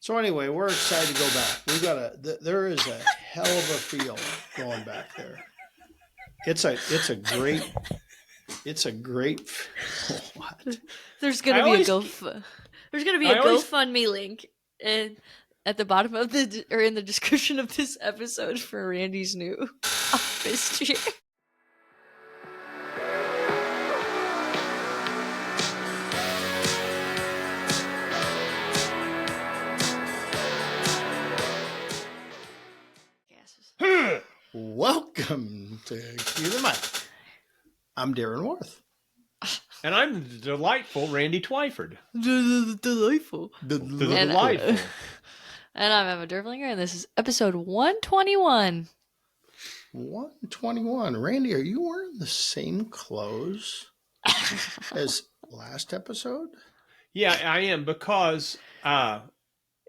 So anyway, we're excited to go back. We got there is a hell of a feel going back there. It's a great what? There's gonna be a GoFundMe link at the bottom of in the description of this episode for Randy's new office chair. Welcome to Cue the Mic. I'm Darren Worth. And I'm the delightful Randy Twyford. Delightful. Delightful. And I'm Emma Derblinger, and this is episode 121. 121. Randy, are you wearing the same clothes as last episode? Yeah, I am, because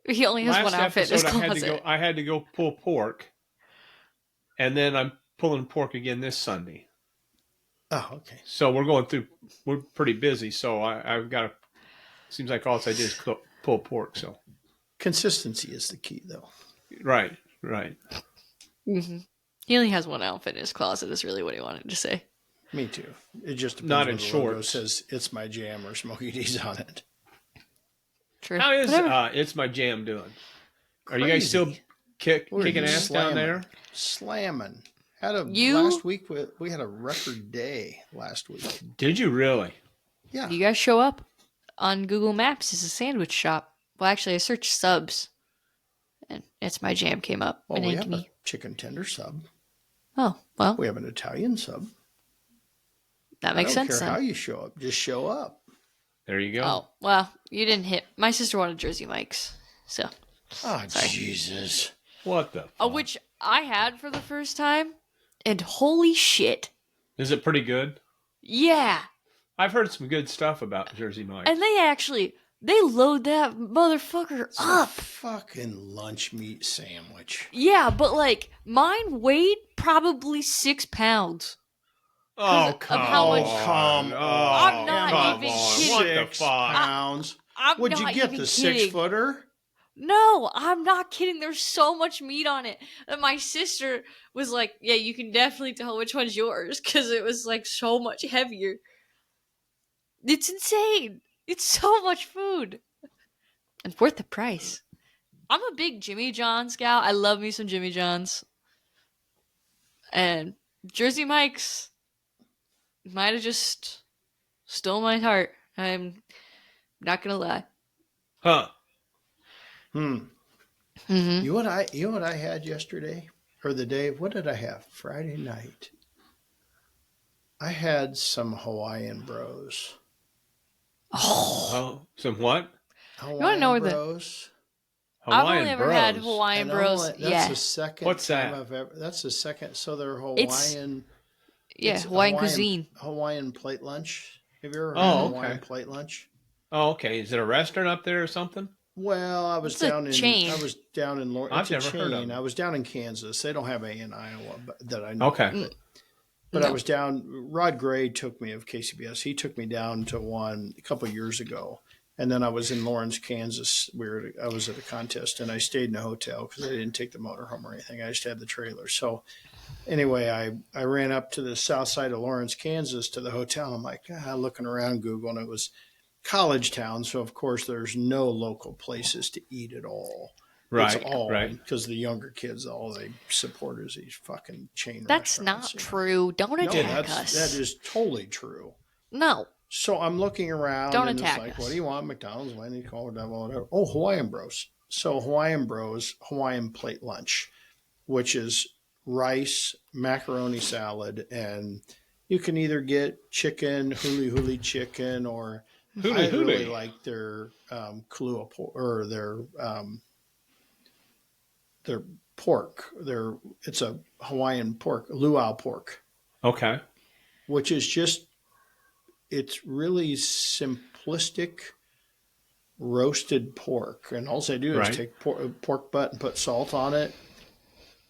he only has one outfit in his closet. I had to go pull pork, and then I'm pulling pork again this Sunday. Oh, okay. So we're pretty busy, so I've got to, seems like all I did is pull pork, so. Consistency is the key, though. Right. Mm-hmm. He only has one outfit in his closet, is really what he wanted to say. Me too. It just depends not on in the shorts. logo says It's My Jam or Smokey D's on it. True. How is It's My Jam doing? Crazy. Are you guys still kicking ass down there? Slamming. Last week we had a record day last week. Did you really? Yeah. You guys show up on Google Maps as a sandwich shop. Well, actually, I searched subs, and It's My Jam came up. Well, we have a chicken tender sub. Oh, well. We have an Italian sub. That makes sense, I don't care then. how you show up. Just show up. There you go. Oh, well, you didn't hit. My sister wanted Jersey Mike's, so. Oh, sorry. Jesus. What the fuck? Which I had for the first time, and holy shit. Is it pretty good? Yeah. I've heard some good stuff about Jersey Mike's. And they load that motherfucker It's up. a fucking lunch meat sandwich. Yeah, but mine weighed probably 6 pounds. Oh, come on. I'm not even kidding. What the 6 fuck? pounds. I'm Would not you get even the kidding. 6-footer? No, I'm not kidding. There's so much meat on it. And my sister was like, yeah, you can definitely tell which one's yours because it was so much heavier. It's insane. It's so much food. And worth the price. I'm a big Jimmy John's gal. I love me some Jimmy John's. And Jersey Mike's might have just stole my heart. I'm not gonna lie. Huh. Mm-hmm. You know what I had yesterday? Or the day, what did I have? Friday night. I had some Hawaiian Bros. Oh, some what? Hawaiian wanna know where Bros. I've only ever had Hawaiian Bros. That's the second What's time that? I've ever. That's the second. So they're Hawaiian. Yeah, Hawaiian cuisine. Hawaiian plate lunch. Have you ever heard Oh, of Hawaiian okay. plate lunch? Oh, okay. Is it a restaurant up there or something? Well, I was It's a down in chain. Lawrence. I've never heard of it. I was down in Kansas. They don't have a in Iowa, that I know. Okay. But No. I was down. Rod Gray took me of KCBS. He took me down to one a couple of years ago, and then I was in Lawrence, Kansas. I was at a contest, and I stayed in a hotel because I didn't take the motorhome or anything. I just had the trailer. So anyway, I ran up to the south side of Lawrence, Kansas, to the hotel. I'm like, looking around Google, and it was college town. So of course, there's no local places to eat at all. Right. It's all right. because the younger kids, all they support is these fucking chain That's restaurants. not true. Don't No, attack us. that is totally true. No. So I'm looking around Don't and attack it's like, us. what do you want? McDonald's, why do you call it whatever? Oh, Hawaiian Bros. So Hawaiian Bros, Hawaiian plate lunch, which is rice, macaroni salad, and you can either get chicken, huli chicken, or I really like their Kahlua or their pork. It's a Hawaiian pork, luau pork. Okay. Which is just, it's really simplistic roasted pork. And all they do is take pork butt and put salt on it.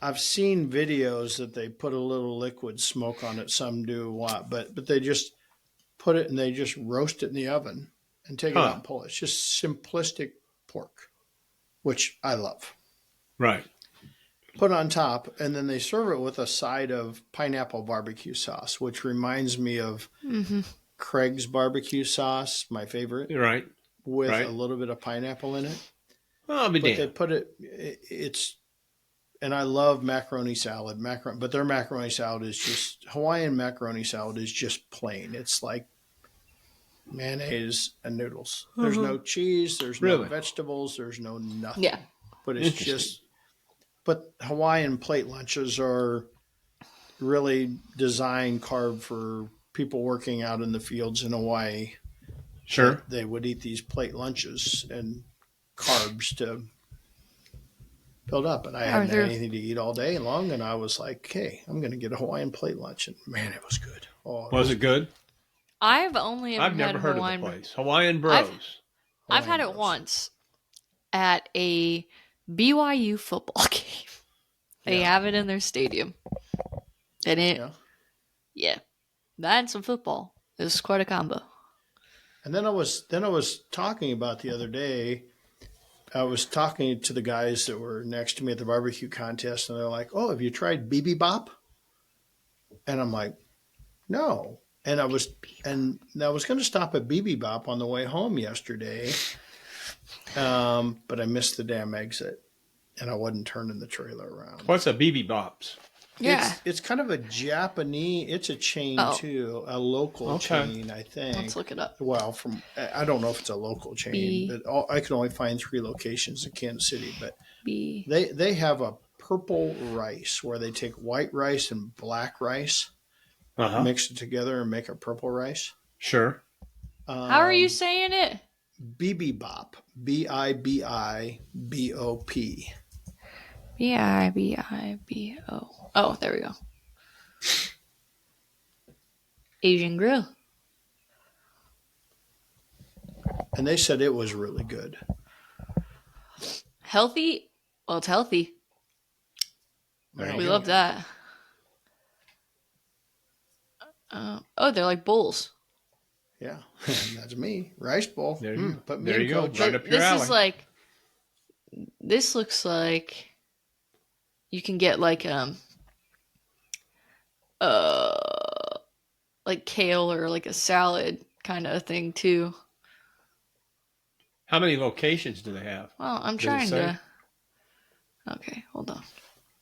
I've seen videos that they put a little liquid smoke on it. Some do what, but they just put it and they just roast it in the oven and take it out and pull it. It's just simplistic pork. which I love. Right. Put on top, and then they serve it with a side of pineapple barbecue sauce, which reminds me of Craig's barbecue sauce, my favorite, Right. with a Right. little bit of pineapple in it. Well, I'll be But they damned. put it's, and I love macaroni salad, but their macaroni salad is just, Hawaiian macaroni salad is just plain. It's like mayonnaise and noodles. There's no cheese, there's no Really? vegetables, there's no nothing. Yeah. But it's Interesting. just, but Hawaiian plate lunches are really designed, carved for people working out in the fields in Hawaii. Sure. They would eat these plate lunches and carbs to build up. And I hadn't had Arthur. anything to eat all day long. And I was like, hey, I'm going to get a Hawaiian plate lunch. And man, it was good. Oh, Was it good? I've only ever I've never had heard Hawaiian. of the place. Hawaiian Bros. I've had Hawaiian it Bros. once at a BYU football game. They Yeah. have it in their stadium. And Yeah. yeah, that and some football. It was quite a combo. And then I was talking about the other day. I was talking to the guys that were next to me at the barbecue contest, and they're like, "Oh, have you tried BB And I'm like, "No." And I was going to stop at BB Bop on the way home yesterday, but I missed the damn exit, and I wasn't turning the trailer around. What's a BB Bops? Yeah. It's kind of a Japanese. It's a chain too, a local Okay. chain, I think. Let's look it up. Well, I don't know if it's a local chain, but I can only find 3 locations in Kansas City. But B. they have a purple rice where they take white rice and black rice, Uh-huh. mix it together, and make a purple rice. Sure. How are you saying it? Bibibop, Bibibop. Bibibo. Oh, there we go. Asian grill. And they said it was really good. Healthy? Well, it's healthy. There you We go. love that. Oh, they're like bowls. Yeah, that's me. Rice bowl. There you go. Put me There in, you go. coach. Right up your This alley. is like. This looks like. You can get like like kale or like a salad kind of thing too. How many locations do they have? Well, I'm Does it trying say? to. Okay, hold on.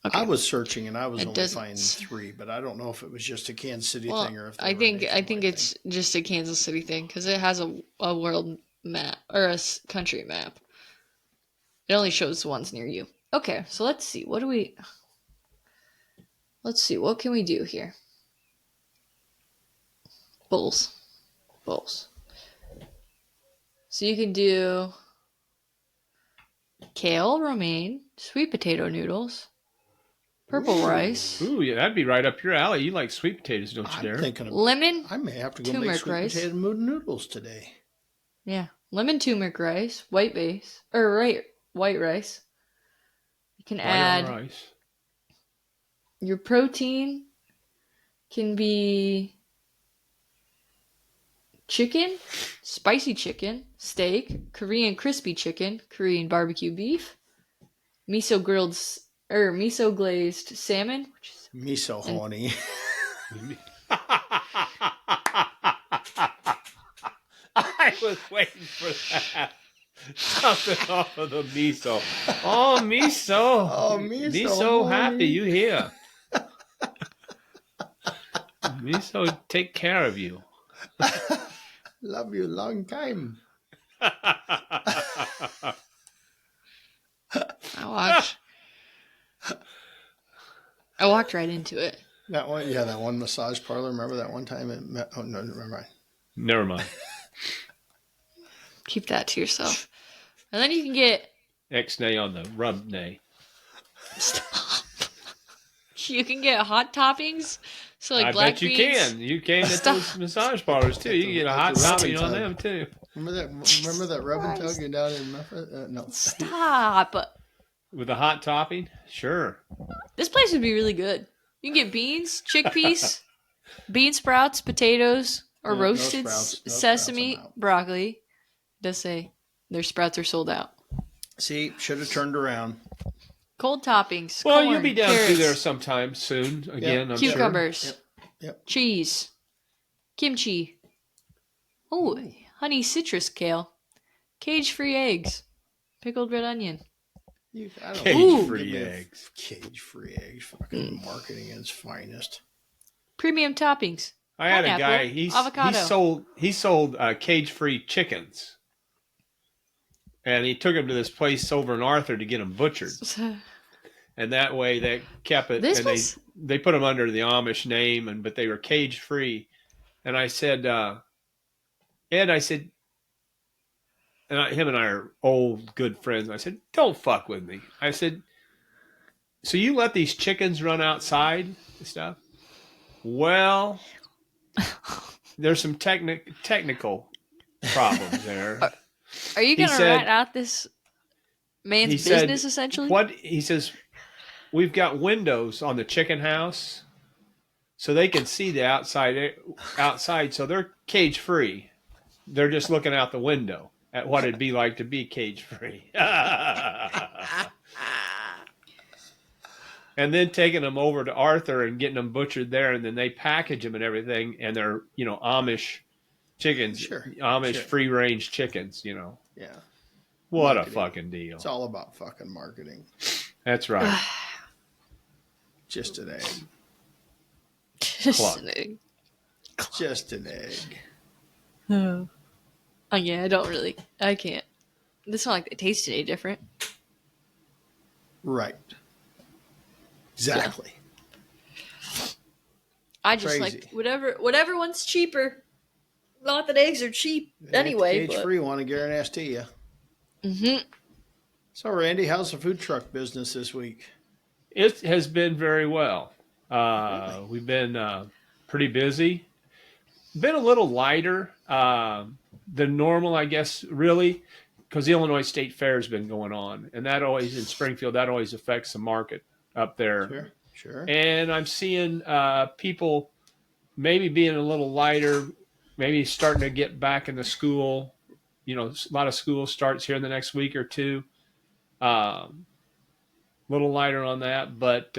Okay. I was searching and I was It only doesn't finding 3, but I don't know if it was just a Kansas City Well, thing or if they I were think nationwide it's just a Kansas City thing because it has a world map or a country map. It only shows the ones near you. Okay, so let's see. Let's see. What can we do here? Bowls. So you can do kale, romaine, sweet potato noodles, purple rice, Ooh, yeah, that'd be right up your alley. You like sweet potatoes, don't you, I'm Darren? thinking of, lemon. I may have to go make turmeric sweet rice. potato noodles today. Yeah, lemon turmeric rice, white rice. You can White add on rice. your protein can be chicken, spicy chicken, steak, Korean crispy chicken, Korean barbecue beef, miso glazed salmon, which is Miso honey. I was waiting for that. Something off of the miso. Oh, miso. Oh, miso, Miso happy, honey. you here. Miso take care of you. Love you long time. I walked right into it. That one, yeah, that one massage parlor. Remember that one time? Oh no, never mind. Never mind. Keep that to yourself. And then you can get X-nay on the rub nay. you can get hot toppings. So like I black bet you beans. can. You can at Stop. those massage parlors too. You can get a hot At the topping rubbing on tub. them too. Remember that rub and tug you down in Memphis? No. Stop. With a hot topping? Sure. This place would be really good. You can get beans, chickpeas, bean sprouts, potatoes, or No roasted sprouts. No sesame, sprouts, I'm out. broccoli. It does say their sprouts are sold out. See, should have turned around. Cold toppings. Well, corn, you'll be down carrots, through there sometime soon. Again, I'm sure. cucumbers, Yep. cheese, kimchi. Oh, honey citrus kale, cage-free eggs, pickled red onion. I don't Cage-free give me eggs. Cage-free eggs. Fucking marketing at its finest. Premium toppings. I had a Pineapple, guy. avocado. He sold cage-free chickens, and he took them to this place over in Arthur to get them butchered. And that way they kept it, This and was- they put them under the Amish name, but they were cage-free. And I said, Ed, I said, him and I are old good friends. I said, don't fuck with me. I said, so you let these chickens run outside and stuff? Well, there's some technical problems there. Are you going to said- rat out this man's he said, business, essentially? What he says, we've got windows on the chicken house, so they can see the outside. So they're cage free. They're just looking out the window at what it'd be like to be cage free. And then taking them over to Arthur and getting them butchered there, and then they package them and everything, and they're Amish chickens, Amish free range chickens. Yeah. What Marketing. a fucking deal! It's all about fucking marketing. That's right. Just an egg. Just an egg. Just an egg. Oh yeah, I can't. It's not like they taste any different. Right. Exactly. I just Crazy. like whatever one's cheaper. Not that eggs are cheap anyway. Cage free one, I guarantee you. Mm-hmm. So, Randy, how's the food truck business this week? It has been very well. We've been pretty busy. Been a little lighter than normal, I guess, really, because the Illinois State Fair has been going on. And that always, in Springfield, that always affects the market up there. Sure. And I'm seeing people maybe being a little lighter, maybe starting to get back into school. A lot of school starts here in the next week or two. A little lighter on that, but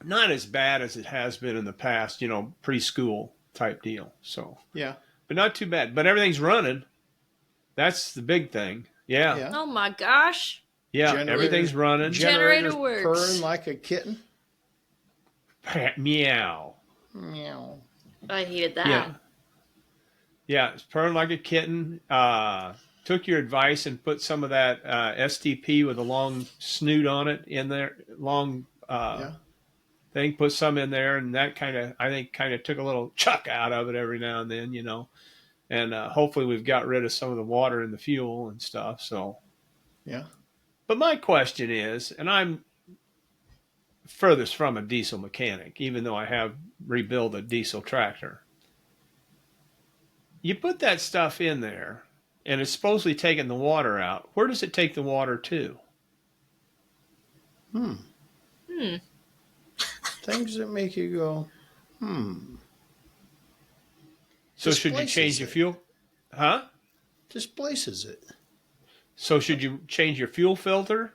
not as bad as it has been in the past, preschool type deal. So, Yeah. but not too bad. But everything's running. That's the big thing. Yeah. Oh my gosh. Yeah. Generator- Everything's running. Generator Generators works. purring like a kitten. Meow. Meow. I hated that. Yeah. Yeah. It's purring like a kitten. Took your advice and put some of that STP with a long snoot on it in there. Long thing. Put some in there, and that I think took a little chuck out of it every now and then, And hopefully we've got rid of some of the water in the fuel and stuff. So. Yeah. But my question is, and I'm furthest from a diesel mechanic, even though I have rebuilt a diesel tractor. You put that stuff in there, and it's supposedly taking the water out. Where does it take the water to? Things that make you go, So should you Displaces change your it. fuel? Huh? Displaces it. So should you change your fuel filter?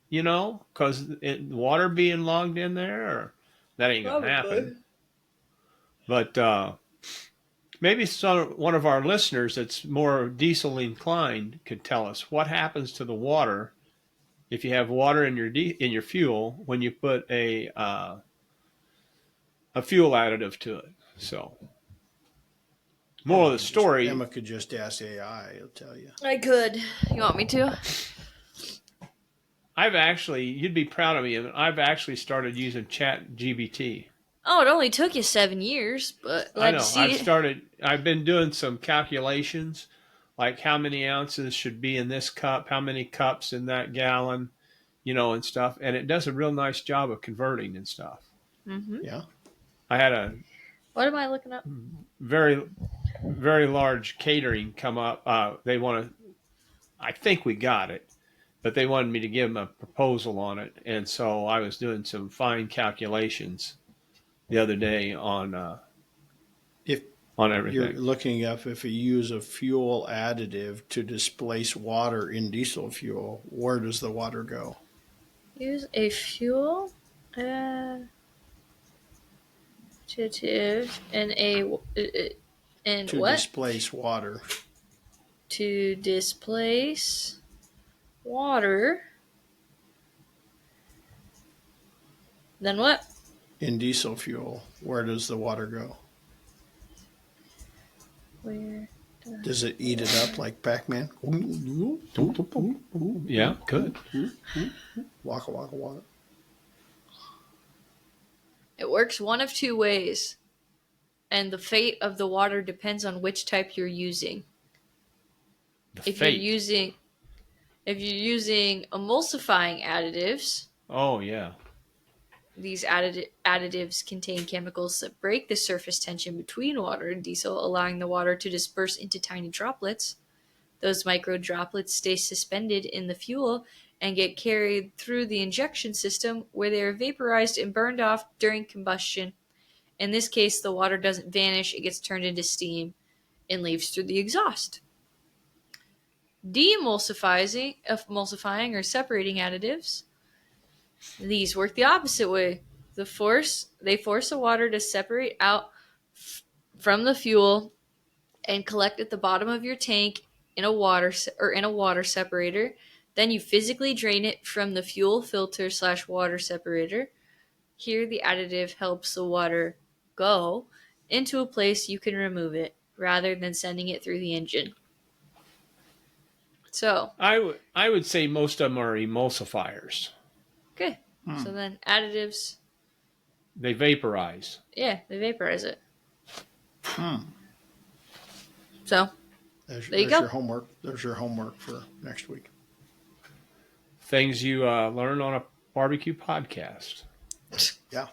Because the water being logged in there, or that ain't gonna happen. But maybe one of our listeners that's more diesel inclined could tell us what happens to the water if you have water in your fuel when you put a fuel additive to it. So, moral of the story. Emma could just ask AI. It'll tell you. I could. You want me to? You'd be proud of me. I've actually started using Chat GBT. Oh, it only took you 7 years, but I know. let's see. I've been doing some calculations, like how many ounces should be in this cup, how many cups in that gallon, and stuff. And it does a real nice job of converting and stuff. Mm-hmm. Yeah. I had a What am I looking up? very, very large catering come up. I think we got it, but they wanted me to give them a proposal on it. And so I was doing some fine calculations the other day on on You're everything. looking up if you use a fuel additive to displace water in diesel fuel, where does the water go? Use a fuel additive and To what? displace water To displace water. Then what? in diesel fuel, where does the water go? Where? Does it eat it up like Pac-Man? Yeah, good. Waka waka waka. It works one of two ways, and the fate of the water depends on which type you're using. The If you're fate. using emulsifying additives, Oh yeah. these additives contain chemicals that break the surface tension between water and diesel, allowing the water to disperse into tiny droplets. Those micro droplets stay suspended in the fuel and get carried through the injection system where they are vaporized and burned off during combustion. In this case, the water doesn't vanish, it gets turned into steam and leaves through the exhaust. Emulsifying or separating additives. These work the opposite way. They force the water to separate out from the fuel and collect at the bottom of your tank in a water separator. Then you physically drain it from the fuel filter / water separator. Here, the additive helps the water go into a place you can remove it rather than sending it through the engine. So, I would say most of them are emulsifiers. okay. So then additives, They vaporize. yeah, they vaporize it. Hmm. So, There's there you go. your homework. There's your homework for next week. Things you learn on a barbecue podcast Yeah,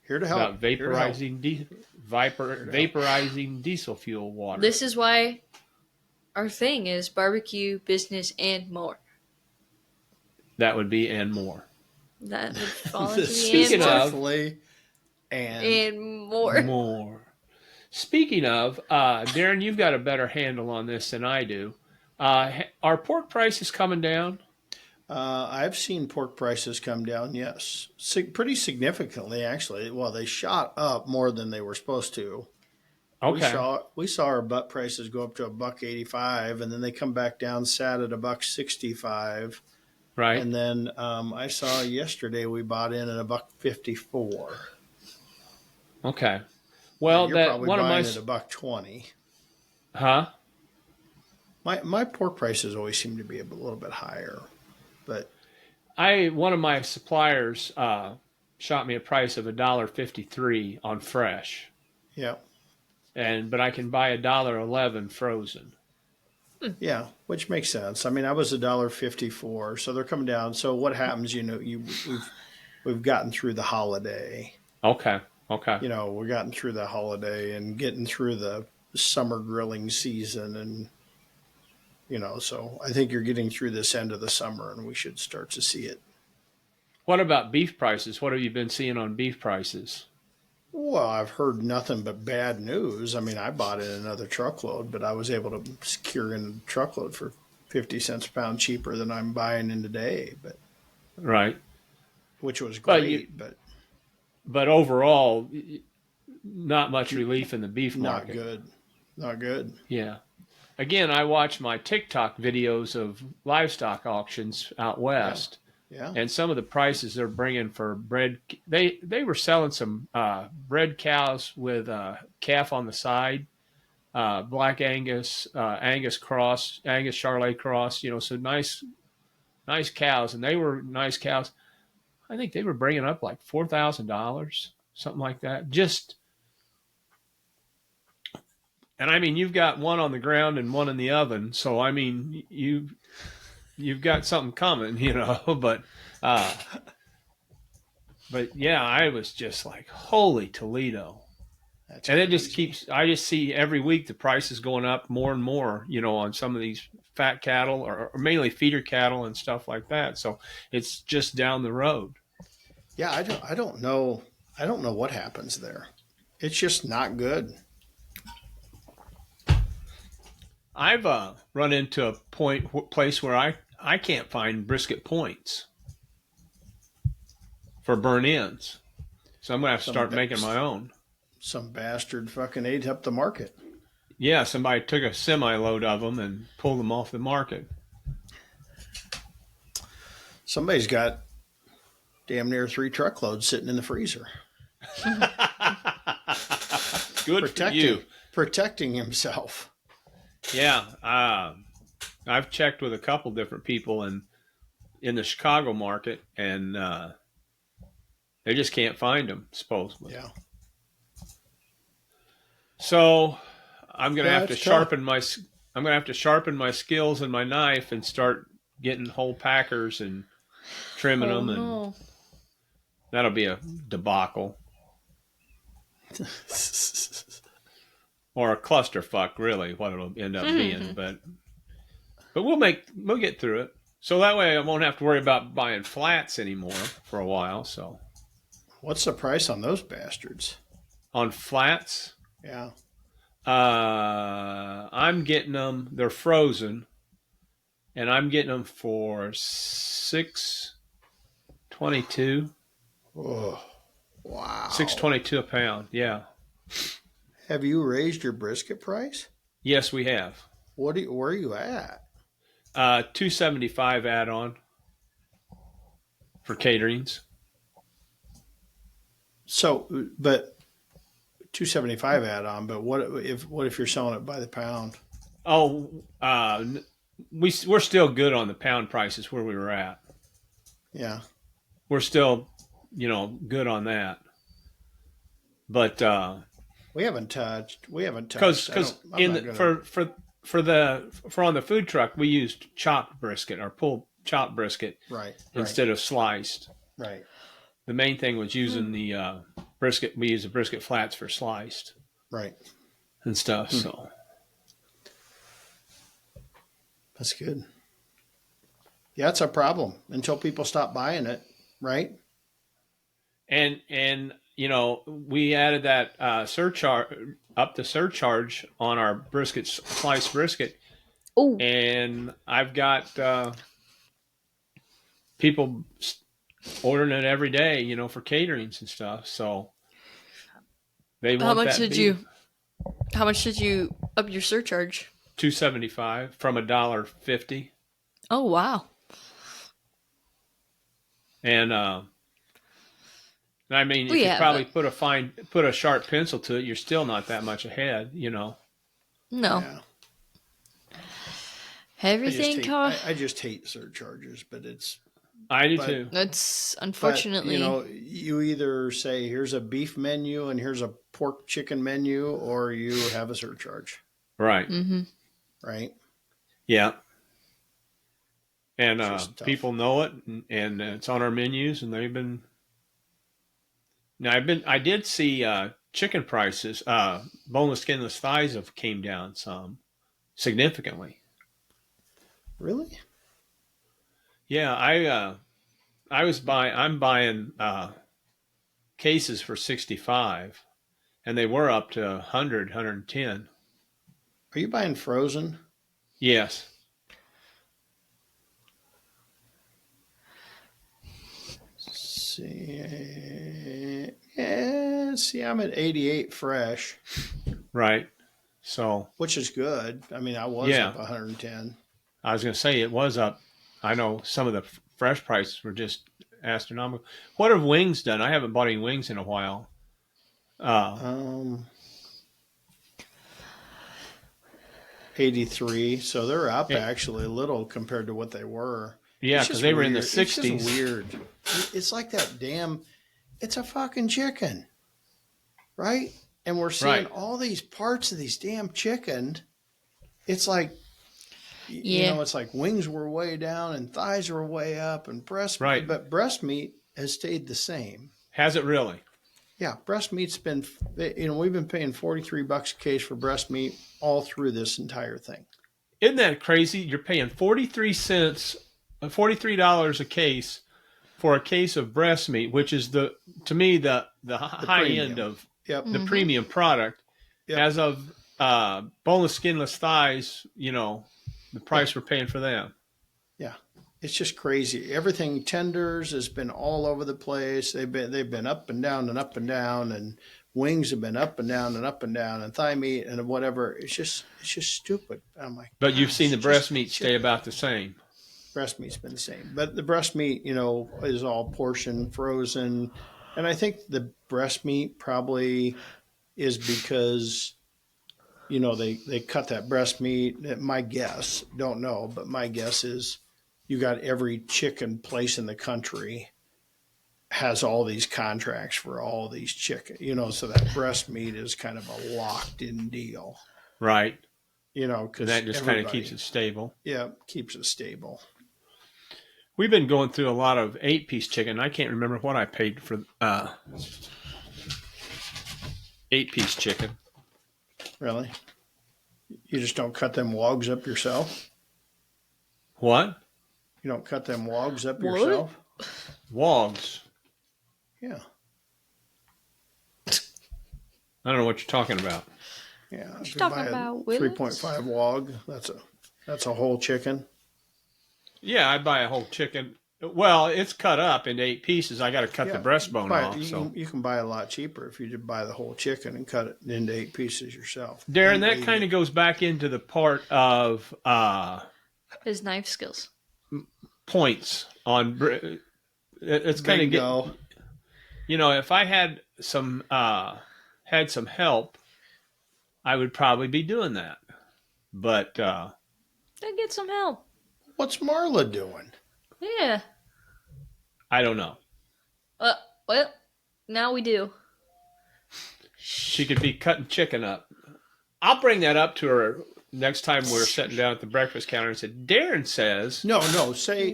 here to help. about vaporizing vaporizing diesel fuel water. This is why our thing is barbecue, business, and more. That would be and more. That would fall into the Speaking and more. of- Definitely. And And more. More. Speaking of, Darren, you've got a better handle on this than I do. Are pork prices coming down? I've seen pork prices come down. Yes, pretty significantly actually. Well, they shot up more than they were supposed to. Okay. We saw our butt prices go up to $1.85, and then they come back down, sat at $1.65, Right. and then I saw yesterday we bought in at $1.54. Okay. Well, You're that probably one of my buying at $1.20. huh? My pork prices always seem to be a little bit higher, but One of my suppliers shot me a price of $1.53 on fresh, yeah, but I can buy $1.11 frozen. yeah, which makes sense. I mean, I was $1.54, so they're coming down. So what happens? We've gotten through the holiday. Okay. Okay. We're gotten through the holiday and getting through the summer grilling season, and so I think you're getting through this end of the summer, and we should start to see it. What about beef prices? What have you been seeing on beef prices? Well, I've heard nothing but bad news. I mean, I bought in another truckload, but I was able to secure in a truckload for 50 cents a pound cheaper than I'm buying in today, Right. which was But great, but overall, not much relief in the beef not market. good. Not good. Yeah. Again, I watch my TikTok videos of livestock auctions out west, Yeah. and some of the prices they're bringing for bred. They were selling some bred cows with calf on the side, black Angus, Angus cross, Angus Charolais cross. So nice cows, and they were nice cows. I think they were bringing up like $4,000, something like that. And I mean, you've got one on the ground and one in the oven, so I mean, you've got something coming, But yeah, I was just like, holy Toledo. That's And it crazy. just keeps, I just see every week the price is going up more and more, on some of these fat cattle or mainly feeder cattle and stuff like that. So it's just down the road. Yeah, I don't know. I don't know what happens there. It's just not good. I've run into a place where I can't find brisket points for burn-ins. So I'm going to have to start making my own. Some bastard fucking ate up the market. Yeah, somebody took a semi-load of them and pulled them off the market. Somebody's got damn near 3 truckloads sitting in the freezer. Good for you. Protecting himself. Yeah, I've checked with a couple different people in the Chicago market, and they just can't find them, supposedly. Yeah. So I'm gonna have to it's sharpen my skills and my knife and start getting whole packers and trimming them, and that'll be a debacle. Or a clusterfuck, really, what it'll end up being. But we'll get through it. So that way I won't have to worry about buying flats anymore for a while. So What's the price on those bastards? on flats, Yeah. I'm getting them. They're frozen, and I'm getting them for $6.22. Oh, wow. $6.22 a pound. Yeah. Have you raised your brisket price? Yes, we have. Where are you at? $2.75 add-on for caterings. So, but $2.75 add-on. But what if you're selling it by the pound? Oh, we're still good on the pound prices where we were at. Yeah. We're still, good on that. But We haven't touched. because for on the food truck we used chopped brisket or pulled chopped brisket instead of sliced. Right. The main thing was using the brisket. We use the brisket flats for sliced. Right. And stuff. So that's good. Yeah, it's a problem until people stop buying it, right? And we added that surcharge on our brisket, sliced brisket. Oh. And I've got people ordering it every day, for caterings and stuff. So they want How much did you up your surcharge? $2.75 from $1.50. Oh wow. And I mean, if you probably put a sharp pencil to it, you're still not that much ahead, No. Yeah. Everything I just hate surcharges, but I do too. That's unfortunately. You either say here's a beef menu and here's a pork chicken menu, or you have a surcharge. Right. Mm-hmm. Right. Yeah. And people know it, and it's on our menus, and they've been. Now I did see chicken prices, boneless, skinless thighs have came down some significantly. Really? Yeah, I'm buying cases for 65, and they were up to 100, 110. Are you buying frozen? Yes. See, I'm at 88 fresh. Right. So, which is good. I mean, I was up 110. I was going to say it was up. I know some of the fresh prices were just astronomical. What have wings done? I haven't bought any wings in a while. 83. So they're up actually a little compared to what they were. Yeah, because they were in the 60s. It's just weird. It's like that damn. It's a fucking chicken, right? And we're seeing all these parts of these damn chicken. It's like, it's like wings were way down and thighs were way up and breast. Right. But breast meat has stayed the same. Has it really? Yeah, breast meat's been. We've been paying $43 a case for breast meat all through this entire thing. Isn't that crazy? You're paying $43 a case for a case of breast meat, which is to me the high premium. end of the premium product. Yep. As of boneless, skinless thighs, the price we're paying for them. Yeah, it's just crazy. Everything tenders has been all over the place. They've been up and down and up and down, and wings have been up and down and up and down, and thigh meat and whatever. It's just stupid. I'm like, But you've seen the gosh, breast meat stay about the same. breast meat's been the same, but the breast meat, is all portion frozen, and I think the breast meat probably is because they cut that breast meat. My guess, don't know, but my guess is you got every chicken place in the country has all these contracts for all these chicken, so that breast meat is kind of a locked in deal, Right. because And that just kind of keeps it stable. Yeah, keeps it stable. We've been going through a lot of 8-piece chicken. I can't remember what I paid for 8-piece chicken. Really? You just don't cut them wogs up yourself? What? You don't cut them wogs up What? yourself? Wogs. Yeah. I don't know what you're talking about. Yeah. What if you talking buy a about, Willis? 3.5 wog, that's a whole chicken. Yeah, I buy a whole chicken. Well, it's cut up into 8 pieces. I got to cut the breastbone off. You can buy a lot cheaper if you just buy the whole chicken and cut it into 8 pieces yourself. Darren, that kind of goes back into the part of His knife skills. points on. It's kind of Bingo. if I had some help, I would probably be doing that. But Then get some help. What's Marla doing? Yeah. I don't know. Well, now we do. She could be cutting chicken up. I'll bring that up to her next time we're sitting down at the breakfast counter and said, Darren says. No. Say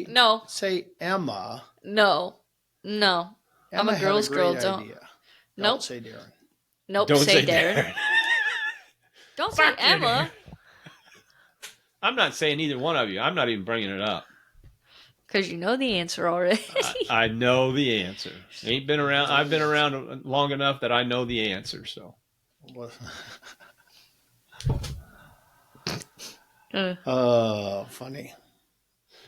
No. Say Emma. No. Emma I'm a girl's had girl. great Don't. idea. Nope. Don't say Darren. Nope. Don't say Darren. Don't say Fuck you, Emma. I'm not saying either one of you. I'm not even bringing it up. Because you know the answer already. I know the answer. Ain't been around. I've been around long enough that I know the answer. So. Funny.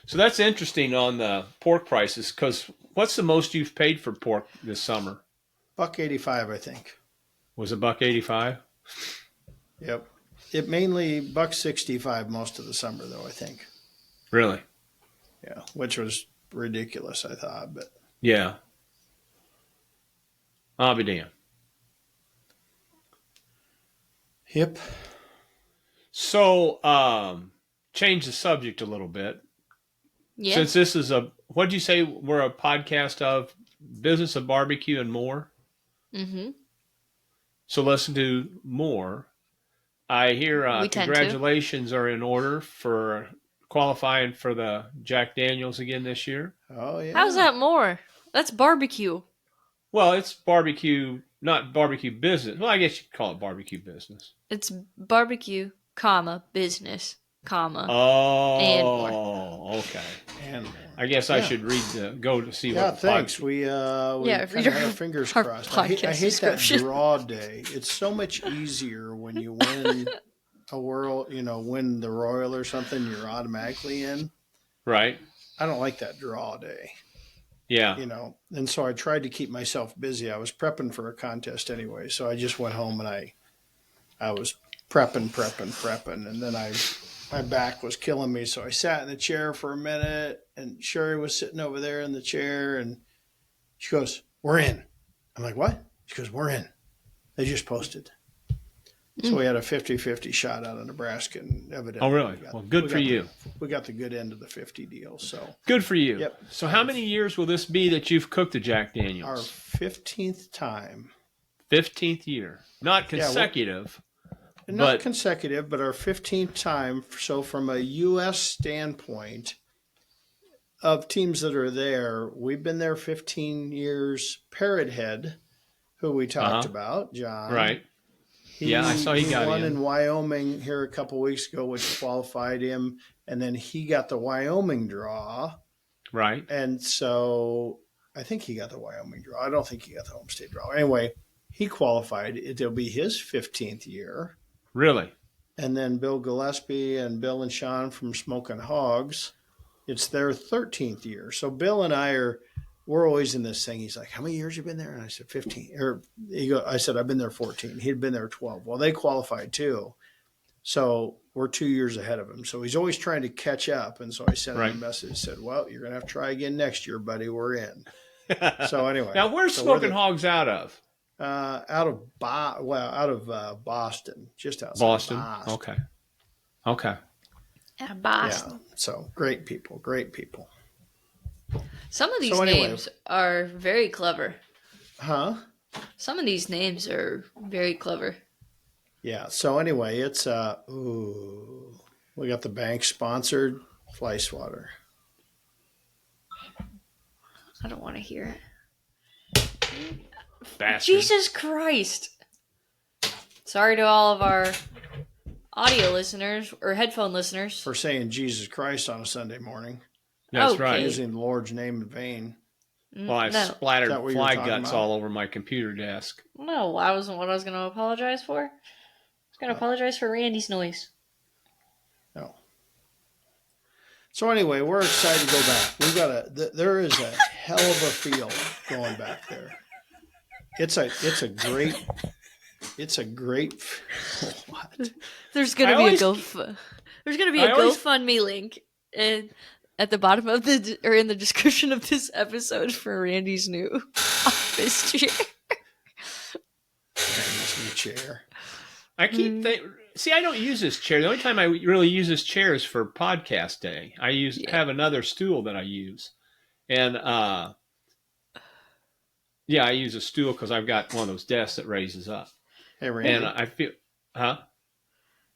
So that's interesting on the pork prices. Because what's the most you've paid for pork this summer? $1.85, I think. Was it $1.85? Yep. It mainly $1.65 most of the summer, though, I think. Really? Yeah, which was ridiculous, I thought, but Yeah. I'll be damned. yep. So, change the subject a little bit. Yeah. Since this is what'd you say we're a podcast of business of barbecue and more? Mm-hmm. So let's do more. I hear We tend to. congratulations are in order for qualifying for the Jack Daniels again this year. Oh, yeah. How's that more? That's barbecue. Well, it's barbecue, not barbecue business. Well, I guess you could call it barbecue business. It's barbecue, business, and more. Oh, okay. And more. I guess I should go to see Yeah, what the thanks. podcast. We Yeah, kind read of had our our- fingers our crossed. I hate podcast that description. draw day. It's so much easier when you win a world, win the Royal or something, you're automatically in. Right. I don't like that draw day, Yeah. And so I tried to keep myself busy. I was prepping for a contest anyway, so I just went home and I was prepping, and then my back was killing me, so I sat in the chair for a minute, and Sherry was sitting over there in the chair, and she goes, "We're in." I'm like, "What?" She goes, "We're in. They just posted." So we had a 50-50 shot out of Nebraska, and evidently. Oh, really? Well, good for you. We got the good end of the 50 deal. So Good for you. Yep. So how many years will this be that you've cooked the Jack our Daniels? 15th time. 15th year. Not consecutive. Not But- consecutive, but our 15th time. So from a U.S. standpoint of teams that are there, we've been there 15 years. Parrot Head, who we talked about, John. Right. Yeah, I saw he got won in. in Wyoming here a couple weeks ago, which qualified him. And then he got the Wyoming draw. Right. And so I think he got the Wyoming draw. I don't think he got the home state draw. Anyway, He qualified. It'll be his 15th year. Really? And then Bill Gillespie and Bill and Sean from Smoking Hogs, it's their 13th year. So Bill and we're always in this thing. He's like, how many years you been there? And I said, 15. I said, I've been there 14. He'd been there 12. Well, they qualified too. So we're 2 years ahead of him. So he's always trying to catch up. And so I sent him a message, said, well, you're going to have to try again next year, buddy. We're in. So anyway. Now, where's Smoking Hogs out of? Out of Boston, just outside Boston. Boston. Okay. Yeah, Boston. Yeah. So great people. Some of these names are very clever. Huh? Some of these names are very clever. Yeah. So anyway, it's we got the bank sponsored fly swatter. I don't want to hear it. Bastard. Jesus Christ. Sorry to all of our audio listeners or headphone listeners. For saying Jesus Christ on a Sunday morning. That's Okay. right. Using the Lord's name in vain. Well, I No. splattered Is that what you were fly talking guts about? all over my computer desk. No, I wasn't what I was going to apologize for. I was going to apologize for Randy's noise. No. So anyway, we're excited to go back. We've got there is a hell of a feel going back there. It's a great what? There's going to be a GoFundMe link at the bottom of in the description of this episode for Randy's new office chair. Randy's new chair. I keep I don't use this chair. The only time I really use this chair is for podcast day. I have another stool that I use, and I use a stool because I've got one of those desks that raises up. Hey Randy, And I feel,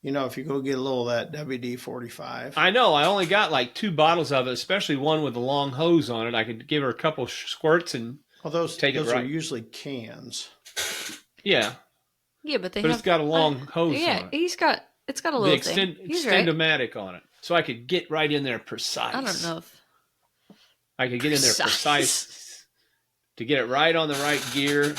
you know, if you go get a little of that WD-45. I know. I only got like 2 bottles of it, especially one with a long hose on it. I could give her a couple squirts and those those are usually cans. Yeah. Yeah, but it's got a long hose on it. it's got a little thing. He's right. Extend-O-Matic on it. So I could get right in there precise. I don't know if... I could get in there precise to get it right on the right gear.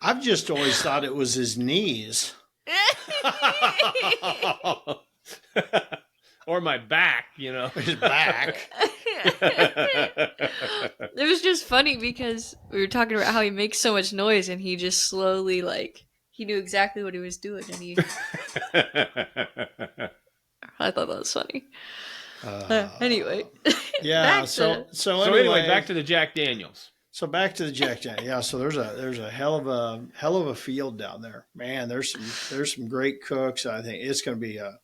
I've just always thought it was his knees. Or my back, you know. His back. It was just funny because we were talking about how he makes so much noise and he just slowly, he knew exactly what he was doing. And I thought that was funny. Anyway. Yeah, so anyway, back to the Jack Daniels. So back to the Jack Daniels. Yeah, so there's a hell of a field down there. Man, there's some great cooks. I think it's going to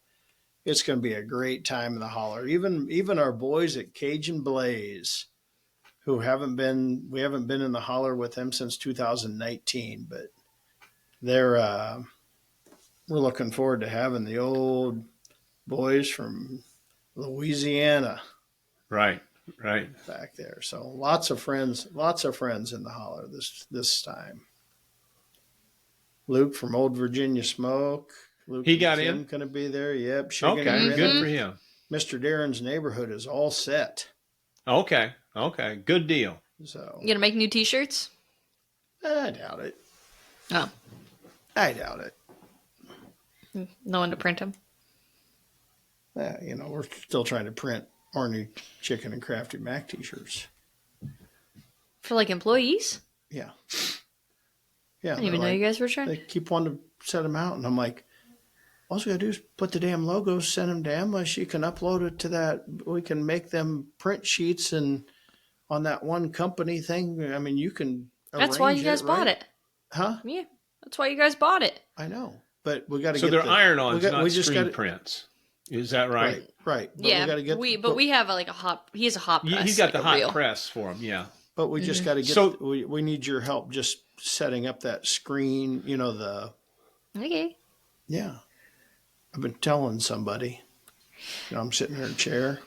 be a great time in the holler. Even our boys at Cajun Blaze, who we haven't been in the holler with them since 2019, but we're looking forward to having the old boys from Louisiana. Right. Back there. So lots of friends in the holler this time. Luke from Old Virginia Smoke. Luke he got in. Going to be there. Yep. Okay. Good for him. Mr. Darren's neighborhood is all set. Okay. Good deal. So you gonna make new T-shirts? I doubt it. Oh, I doubt it. no one to print them. Yeah, we're still trying to print our new Chicken and Crafty Mac T-shirts for employees. Yeah. I didn't even know you guys were trying. They keep wanting to set them out, and I'm like, all we gotta do is put the damn logos, send them to Emma. She can upload it to that. We can make them print sheets and on that one company thing. I mean, you can. That's why you guys bought it, huh? Yeah, that's why you guys bought it. I know, but we got to. So they're iron-ons, not screen gotta, prints. Is that right? Right. But yeah, we got to get. we have a hot. He has a hot press. He's got the hot reel. press for him. Yeah. But we just got to get. So we need your help just setting up that screen. Okay. Yeah. I've been telling somebody. I'm sitting in a chair.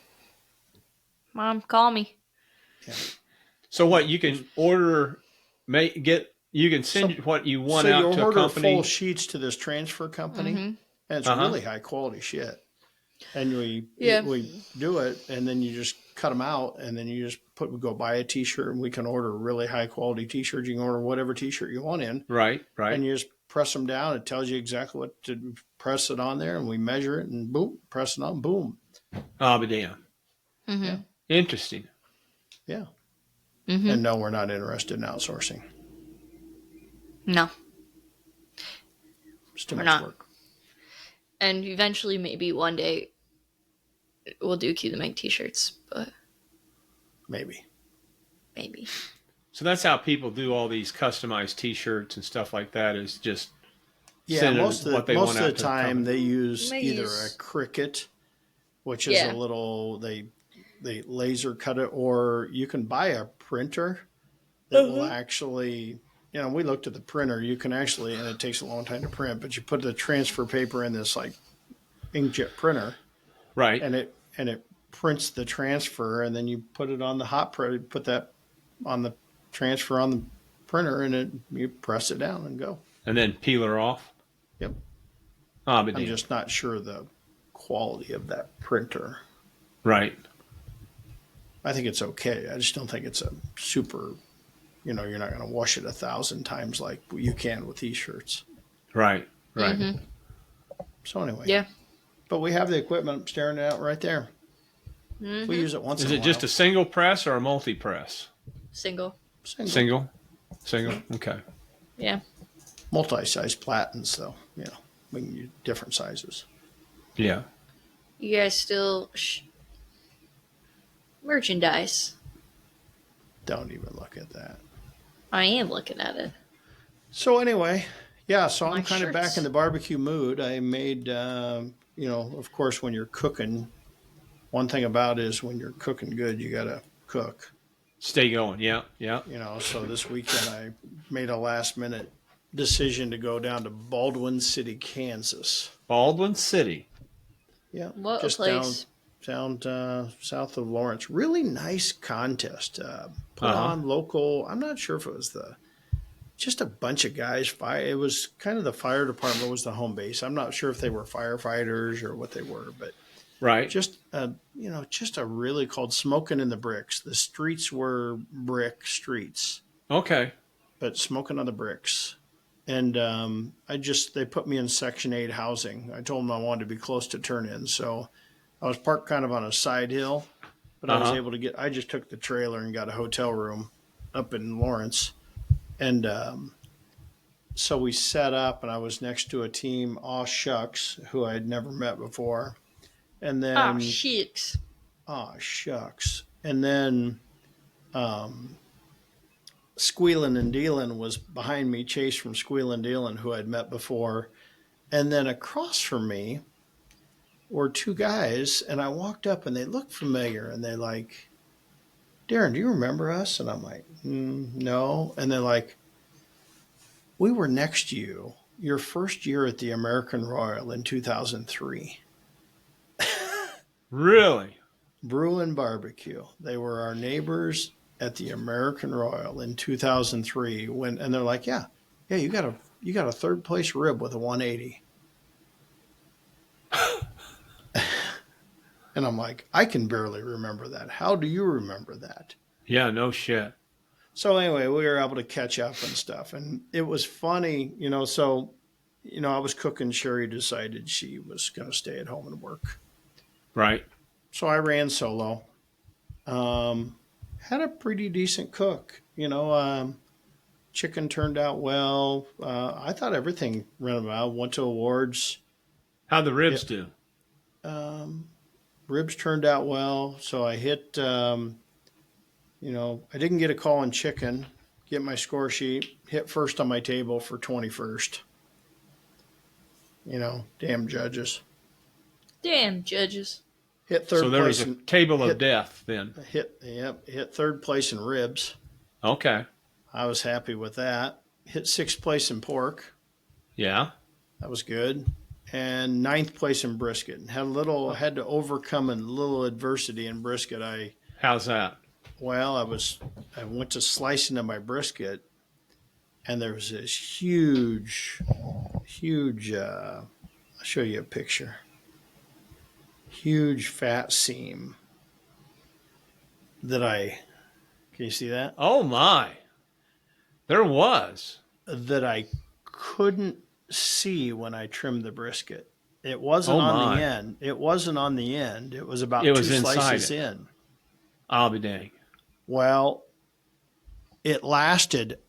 Mom, call me. Yeah. So what you can order, you can send what you want out to a company. Full sheets to this transfer company, and it's really high quality shit. And we Yeah. do it, and then you just cut them out, and then you just go buy a T-shirt, and we can order really high quality T-shirts. You can order whatever T-shirt you want in, Right. and Right. you just press them down. It tells you exactly what to press it on there, and we measure it, and boom, press it on, boom. Oh, but damn. Yeah, Mm-hmm. Interesting. yeah. Mm-hmm. And no, we're not interested in outsourcing. No, It's too we're much not. work. And eventually, maybe one day, we'll do Q to make T-shirts, but Maybe. maybe. So that's how people do all these customized T-shirts and stuff like that. Is just Yeah, sending most of what the, they want most of out the to the time company. they use They either use- a Cricut, which is a Yeah. little they laser cut it, or you can buy a printer that will actually. We looked at the printer. You can actually, and it takes a long time to print, but you put the transfer paper in this like inkjet printer, Right. and it prints the transfer, and then you put it on the hot print, put that on the transfer on the printer, and you press it down and go. And then peel her off. Yep. Oh, but I'm damn. just not sure the quality of that printer. Right. I think it's okay. I just don't think it's a super. You're not going to wash it 1,000 times like you can with T-shirts. Right. Right. Mm-hmm. So anyway, Yeah. but we have the equipment. I'm staring it out right there. Mm-hmm. We use it once Is in a it while. just a single press or a multi press? Single. Single. Single. Okay. Yeah. Multi-size platens, though. We can use different sizes. Yeah. You guys still merchandise? Don't even look at that. I am looking at it. So anyway, yeah. So My I'm kind of back shirts. in the barbecue mood. I made, of course, when you're cooking, one thing about it is when you're cooking good, you got to cook. Stay going. Yeah. Yeah. So this weekend I made a last minute decision to go down to Baldwin City, Kansas. Baldwin City. Yeah, What a just place. down south of Lawrence. Really nice contest. Put Uh-huh. on local. I'm not sure if it was just a bunch of guys. It was kind of the fire department was the home base. I'm not sure if they were firefighters or what they were, but Right. just a really called Smoking in the Bricks. The streets were brick streets, Okay. but smoking on the bricks. And they put me in Section 8 housing. I told them I wanted to be close to turn-in, so I was parked kind of on a side hill, but I was able to I just took the trailer and got a hotel room up in Lawrence. And so we set up, and I was next to a team, Aw Shucks, who I'd never met before. And then, Sheiks. Aw Shucks. And then Squealin' and Dealin' was behind me, Chase from Squealin' Dealin', who I'd met before. And then across from me were two guys, and I walked up, and they looked familiar, and they're like, Darren, do you remember us? And I'm like, no. And they're like, we were next to you your first year at the American Royal in 2003. Really? Brew and Barbecue. They were our neighbors at the American Royal in 2003 and they're like, yeah, you got a third place rib with a 180. And I'm like, I can barely remember that. How do you remember that? Yeah. No shit. So anyway, we were able to catch up and stuff, and it was funny, So, I was cooking. Sherry decided she was going to stay at home and work, Right. so I ran solo. Had a pretty decent cook, Chicken turned out well. I thought everything ran well. Went to awards. How'd the ribs do? Ribs turned out well, so I hit. I didn't get a call on chicken. Get my score sheet. Hit first on my table for 21st. Damn judges. Damn judges. Hit third So there place. was a table of death then. Hit third place in ribs. Okay. I was happy with that. Hit sixth place in pork. Yeah. That was good. And ninth place in brisket. Had to overcome a little adversity in brisket. How's that? I went to slicing of my brisket, and there was this huge, I'll show you a picture. huge fat seam can you see that? Oh my. There was. That I couldn't see when I trimmed the brisket. It wasn't Oh on the my. end. It wasn't on the end. It was It about two was inside slices it. in. I'll be dang. Well, it lasted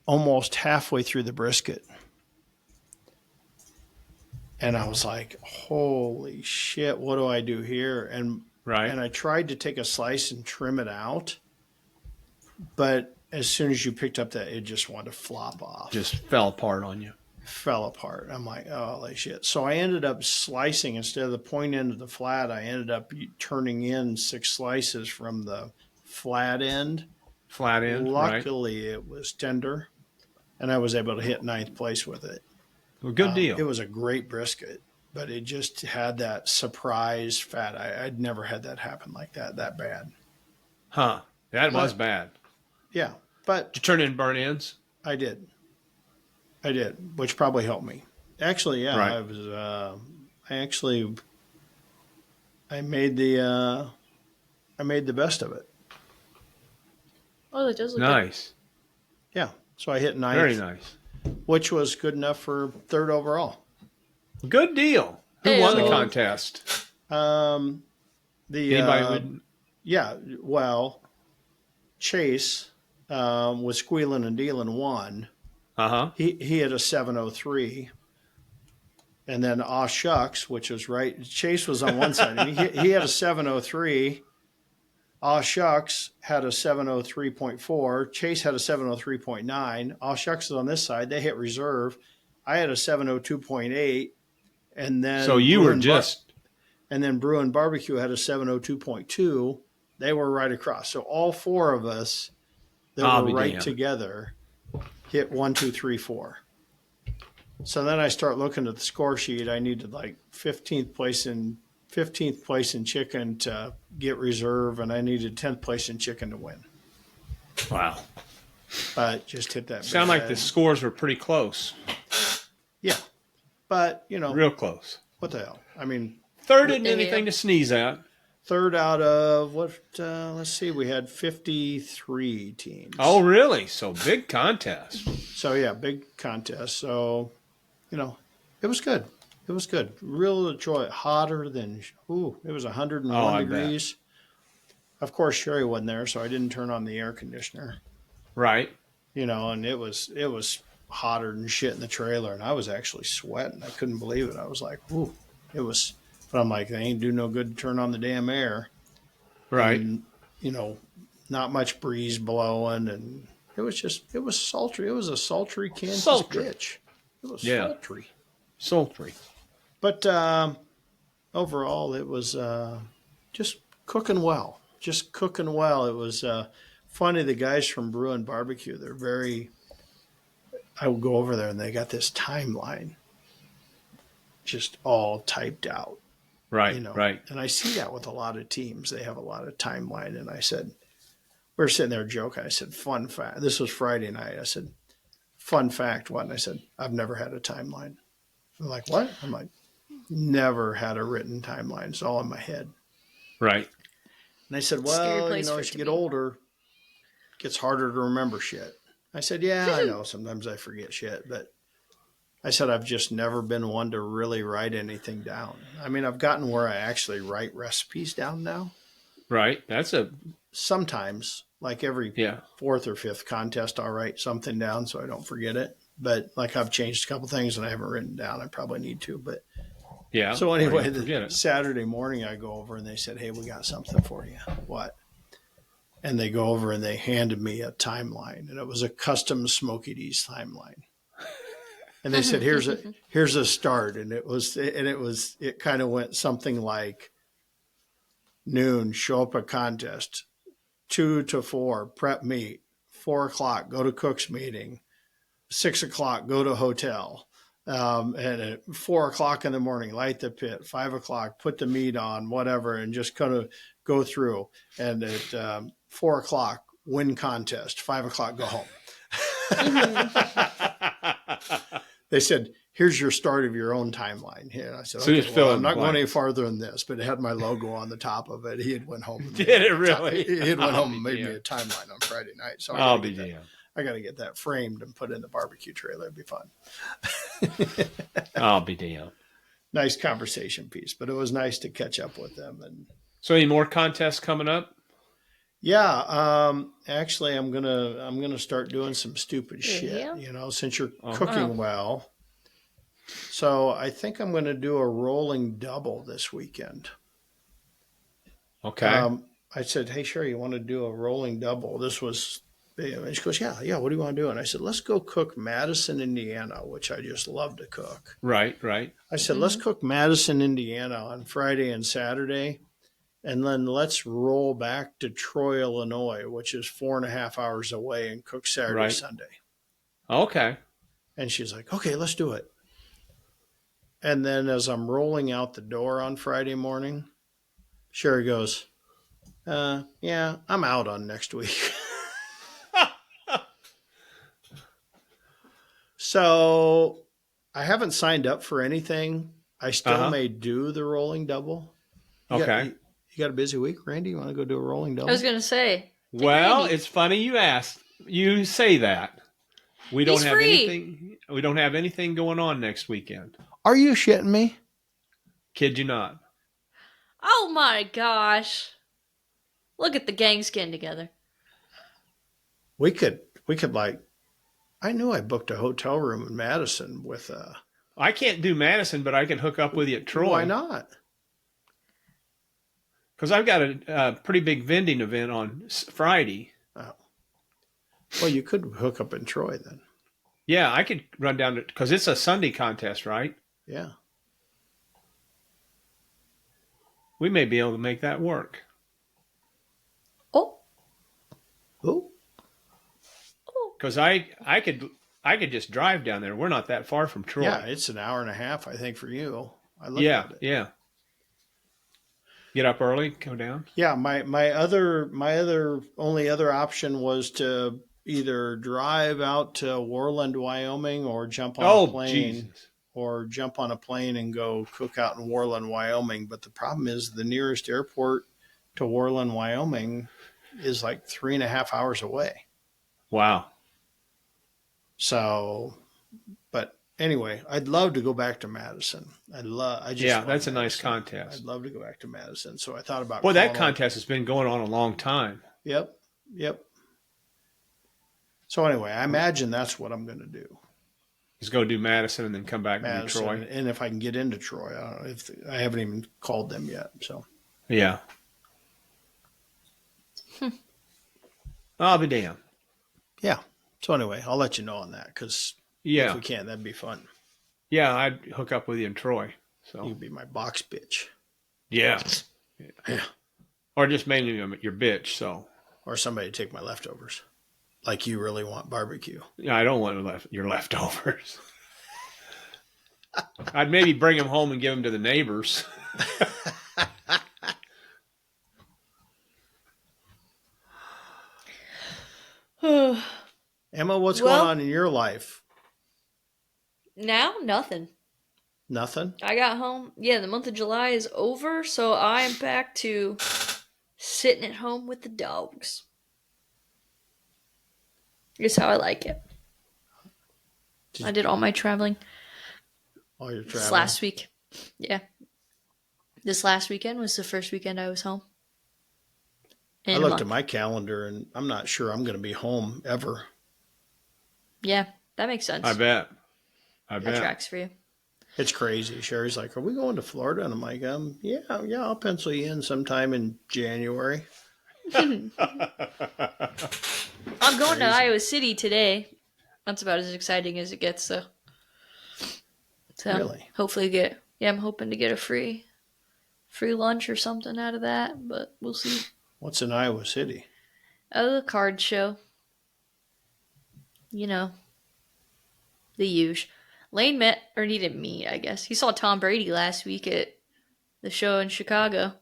almost halfway through the brisket. And I was like, holy shit, what do I do here? And Right. I tried to take a slice and trim it out, but as soon as you picked up that, it just wanted to flop off. Just fell apart on you. Fell apart. I'm like, oh, holy shit. So I ended up slicing, instead of the point end of the flat, I ended up turning in 6 slices from the flat end. Flat end, right? Luckily, it was tender, and I was able to hit 9th place with it. Well, good deal. It was a great brisket, but it just had that surprise fat. I'd never had that happen like that bad. Huh. That was bad. Yeah, but Did you turn in burnt ends? I did, which probably helped me. Actually, yeah, Right. I was. I made the best of it. Oh, that does look good. Nice. Yeah, so I hit 9th, Very nice. which was good enough for 3rd overall. Good deal. Who Hey, won the so- contest? Anybody would. Yeah, well, Chase was squealing and dealing won. Uh-huh. He had a 703. And then Aw Shucks, which was right. Chase was on one side. I mean, he had a 703. Aw Shucks had a 703.4. Chase had a 703.9. Aw Shucks is on this side. They hit reserve. I had a 702.8. And then So you were just. And then Brew and Barbecue had a 702.2. They were right across. So all 4 of us that were right together hit 1, 2, 3, 4. So then I start looking at the score sheet. I needed like 15th place in chicken to get reserve, and I needed 10th place in chicken to win. Wow. But just hit that. Sound like the scores were pretty close. Yeah, but Real close. what the hell? I mean, 3rd isn't anything to sneeze at. 3rd out of what? Let's see, we had 53 teams. Oh, really? So big contest. So yeah, big contest. So, it was good. It was good. Real joy. Hotter than it was 101 I degrees. Of course, Sherry wasn't there, so I didn't turn on the air conditioner. Right. And it was hotter than shit in the trailer, and I was actually sweating. I couldn't believe it. I was like, ooh, it was. But I'm like, they ain't do no good to turn on the damn air. Right. And, not much breeze blowing, and it was sultry. It was a sultry Kansas bitch. It was sultry. Sultry. But overall, it was just cooking well. Just cooking well. It was funny. The guys from Brew and Barbecue, I would go over there, and they got this timeline just all typed out. Right, right. And I see that with a lot of teams. They have a lot of timeline. And I said, we were sitting there joking. I said, fun fact. This was Friday night. I said, fun fact, what? And I said, I've never had a timeline. I'm like, what? I'm like, never had a written timeline. It's all in my head. Right. And I said, Scary well, place for it as to you get be. older, it gets harder to remember shit. I said, yeah, I know. Sometimes I forget shit. But I said, I've just never been one to really write anything down. I mean, I've gotten where I actually write recipes down now. Right. That's Sometimes, like every 4th or 5th contest, I'll write something down so I don't forget it. But like I've changed a couple things and I haven't written down. I probably need to. But yeah. So anyway, the Saturday morning I go over and they said, hey, we got something for you. What? And they go over and they handed me a timeline, and it was a custom Smoky D's timeline. And they said, here's a start. And it kind of went something like noon, show up at contest, 2 to 4, prep meet, 4 o'clock, go to cook's meeting, 6 o'clock, go to hotel. And at 4 o'clock in the morning, light the pit, 5 o'clock, put the meat on, whatever, and just kind of go through. And at 4 o'clock, win contest, 5 o'clock, go home. They said, here's your start of your own timeline. And I said, So okay, just fill well, in I'm the not going any blanks. farther than this, but it had my logo on the top of it. He had went home. And Did made it me a really? He had went I'll home be and made me damned. a timeline on Friday night. So I'll be damned. I got to get that framed and put in the barbecue trailer. It'd be fun. I'll be damned. Nice conversation piece, but it was nice to catch up with them. And So any more contests coming up? yeah, actually, I'm gonna start doing some stupid shit. Yeah. You know, since you're Oh. cooking well. So I think I'm going to do a rolling double this weekend. Okay. I said, hey, Sherry, you want to do a rolling double? This was, and she goes, yeah. What do you want to do? And I said, let's go cook Madison, Indiana, which I just love to cook. Right. I said, let's cook Madison, Indiana on Friday and Saturday. And then let's roll back to Troy, Illinois, which is 4.5 hours away, and cook Saturday, Right. Sunday. Okay. And she's like, okay, let's do it. And then as I'm rolling out the door on Friday morning, Sherry goes, yeah, I'm out on next week. So I haven't signed up for anything. I still may do the rolling double. Okay. You got a busy week, Randy? You want to go do a rolling double? I was gonna say. take Well, Randy. it's funny you asked. You say that. We don't He's have free. anything. We don't have anything going on next weekend. Are you shitting me? Kid you not. Oh my gosh! Look at the gang skin together. We could like, I knew I booked a hotel room in Madison with I can't do Madison, but I can hook up with you at Troy. Why not? Because I've got a pretty big vending event on Friday. Oh. Well, you could hook up in Troy then. Yeah, I could run down to, because it's a Sunday contest, right? Yeah. We may be able to make that work. Oh. Who? Because I could just drive down there. We're not that far from Troy. Yeah, it's an hour and a half, I think, for you. I looked Yeah, at it. yeah. Get up early, go down. Yeah, my only other option was to either drive out to Worland, Wyoming, or jump on a plane, Jesus. or jump on a plane and go cook out in Worland, Wyoming. But the problem is the nearest airport to Worland, Wyoming is like 3.5 hours away. Wow. So, but anyway, I'd love to go back to Madison. Yeah, love that's a nice Madison. contest. I'd love to go back to Madison. So I thought about Boy, that calling- contest has been going on a long time. Yep. So anyway, I imagine that's what I'm going to do. Just go do Madison and then come back and do Madison, Troy. and if I can get into Troy, I don't know if I haven't even called them yet. So Yeah. I'll be damned. yeah. So anyway, I'll let you know on that because if Yeah. we can, that'd be fun. Yeah, I'd hook up with you in Troy. So You'd be my box bitch, yeah. Yeah. Or just mainly your bitch. So or somebody to take my leftovers, like you really want barbecue. yeah, I don't want your leftovers. I'd maybe bring them home and give them to the neighbors. Emma, what's Well- going on in your life? Now, nothing. Nothing. I got home. Yeah, the month of July is over, so I am back to sitting at home with the dogs. It's how I like it. I did all my traveling All your this travel. last week. Yeah. This last weekend was the first weekend I was home. I In a looked month. at my calendar and I'm not sure I'm going to be home ever. Yeah, that makes sense. I bet. That tracks for you. It's crazy. Sherry's like, "Are we going to Florida?" And I'm like, yeah, I'll pencil you in sometime in January." I'm going to Iowa City today. That's about as exciting as it gets, though. So Really? hopefully I'm hoping to get a free lunch or something out of that, but we'll see. What's in Iowa City? Oh, the card show. You know, the huge. Lane didn't meet, I guess. He saw Tom Brady last week at the show in Chicago.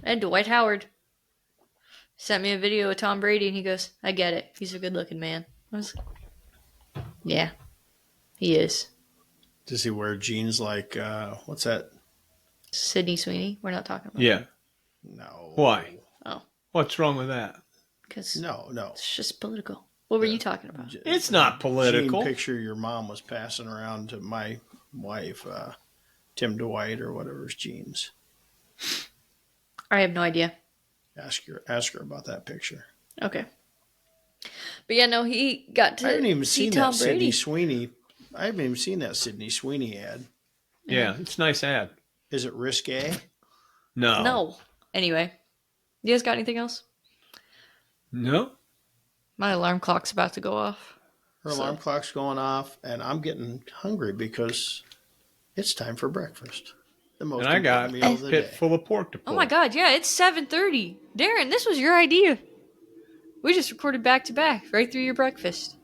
And Dwight Howard sent me a video of Tom Brady, and he goes, "I get it. He's a good-looking man." I was like, "Yeah, he is." Does he wear jeans like what's that? Sydney Sweeney. We're not talking about. Yeah. No. Why? Oh, What's wrong with that? because No. it's just political. What were you talking about? It's not political. Jean picture your mom was passing around to my wife, Tim Dwight or whatever's jeans. I have no idea. Ask her about that picture. Okay. But yeah, no, he got I haven't to even see seen Tom that Brady. Sydney Sweeney. I haven't even seen that Sydney Sweeney ad. Yeah, it's a nice ad. Is it risque? No. No. Anyway, you guys got anything else? No? My alarm clock's about to go off. Her alarm clock's going off, and I'm getting hungry because it's time for breakfast. The most And I got important meal a of the pit day. full of pork to pull. Oh my god, yeah, it's 7:30. Darren, this was your idea. We just recorded back to back, right through your breakfast.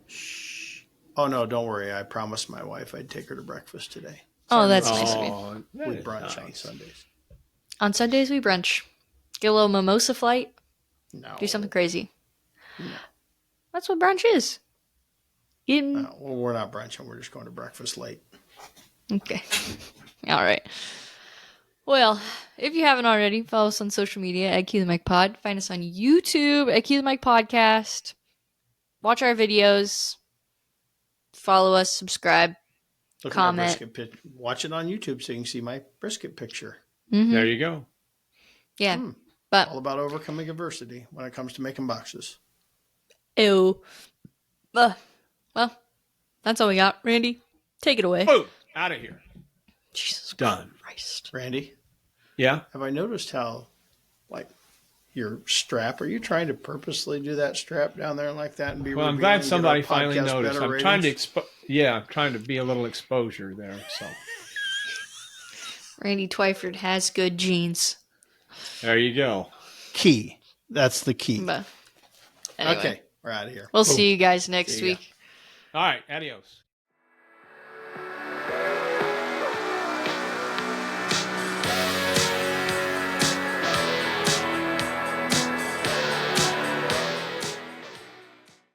Oh no, don't worry. I promised my wife I'd take her to breakfast today. Oh, that's nice of you. Oh, We that is brunch on nice. Sundays. On Sundays, we brunch. Get a little mimosa flight. No. Do something crazy. No. That's what brunch is. Getting... Well, we're not brunching. We're just going to breakfast late. Okay. All right. Well, if you haven't already, follow us on social media at Cue the Mic Pod. Find us on YouTube at Cue the Mic Podcast. Watch our videos. Follow us. Subscribe. Look Comment. At my brisket watch it on YouTube so you can see my brisket picture. Mm-hmm. There you go. Yeah. Hmm. But, All about overcoming adversity when it comes to making boxes. ew. Well, that's all we got. Randy, take it away. Boom! Out of here. Jesus Done. Christ. Randy, Yeah? have I noticed how, like, your strap, are you trying to purposely do that strap down there like that and be Well, I'm revealing, glad get somebody our finally podcast noticed. better I'm trying to ratings? I'm trying to be a little exposure there. So Randy Twyford has good genes. there you go. Key. That's the key. But anyway, Okay, we're out of here. we'll see you guys next See ya. week. All right, adios.